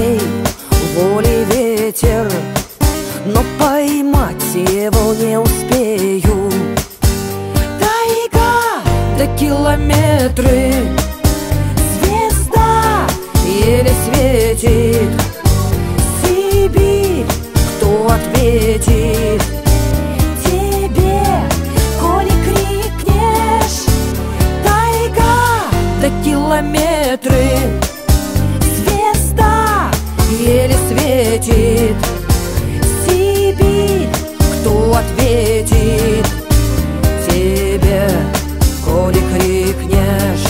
своей воли ветер, но поймать его не успею. Тайга до километры, звезда еле светит. Сибирь, кто ответит тебе, коли крикнешь? Тайга до километры, звезда еле светит. Сибирь, кто ответит тебе, коли крикнешь?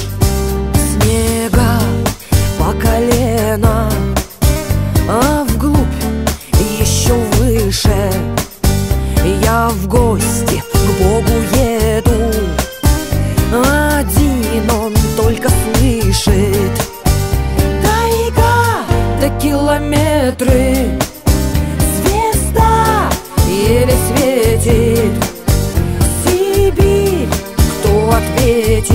Снега по колено, а вглубь еще выше. Я в гости к Богу еду, один он только слышит. Тайга до километры, звезда еле светит. Сибирь, кто ответит